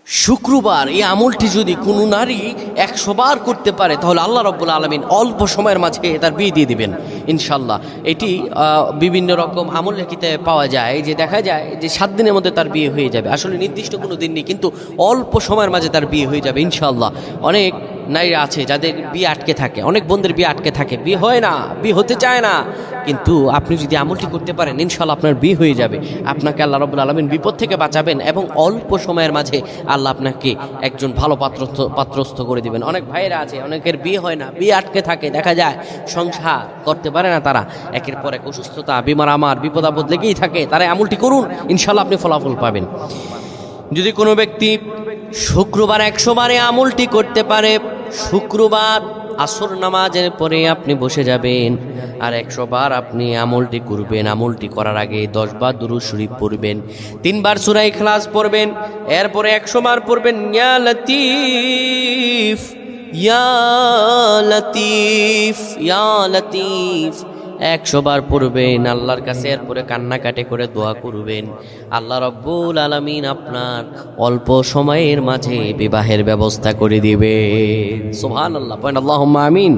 শুক্রবার এই আমলটি যদি কোনো নারী 100 বার করতে পারে তাহলে আল্লাহ রাব্বুল আলামিন অল্প সময়ের মাঝে তার বিয়ে দিয়ে দিবেন ইনশাল্লাহ। এটি বিভিন্ন রকম আমলের কিতাবে পাওয়া যায় যে দেখা যায় যে 7 দিনের মধ্যে তার বিয়ে হয়ে যাবে। আসলে নির্দিষ্ট কোনো দিন নেই, কিন্তু অল্প সময়ের মাঝে তার বিয়ে হয়ে যাবে ইনশাল্লাহ। অনেক নারীরা আছে যাদের বিয়ে আটকে থাকে, অনেক বোনদের বিয়ে আটকে থাকে, বিয়ে হয় না, বিয়ে হতে চায় না, কিন্তু আপনি যদি আমলটি করতে পারেন ইনশাল্লাহ আপনার বিয়ে হয়ে যাবে। আপনাকে আল্লাহ রাব্বুল আলামিন বিপদ থেকে বাঁচাবেন এবং অল্প সময়ের মাঝে আল্লাহ আপনাকে একজন ভালো পাত্রস্থ করে দিবেন। অনেক ভাইয়েরা আছে, অনেকের বিয়ে হয় না, বিয়ে আটকে থাকে, দেখা যায় সংসার করতে পারে না তারা, একের পর এক অসুস্থতা, বিমার আমার বিপদ আপদ লেগেই থাকে। তারা আমলটি করুন, ইনশাল্লাহ আপনি ফলাফল পাবেন। যদি কোনো ব্যক্তি শুক্রবার 100 বারে আমলটি করতে পারে, শুক্রবার আসর নামাজের পরে আপনি বসে যাবেন আর 100 বার আপনি আমলটি করবেন। আমলটি করার আগে 10 বার দুরূদ শরীফ পড়বেন, 3 বার সূরা ইখলাস পড়বেন, এরপরে 100 বার পড়বেন ইয়া লতিফ ইয়া লতিফ ইয়া লতিফ। 100 বার পড়বেন আল্লাহর কাছে, এরপরে কান্নাকাটি করে দোয়া করবেন। আল্লাহ রাব্বুল আলামিন আপনার অল্প সময়ের মাঝে বিবাহের ব্যবস্থা করে দিবে। সুবহানাল্লাহ, আল্লাহুম্মা আমিন।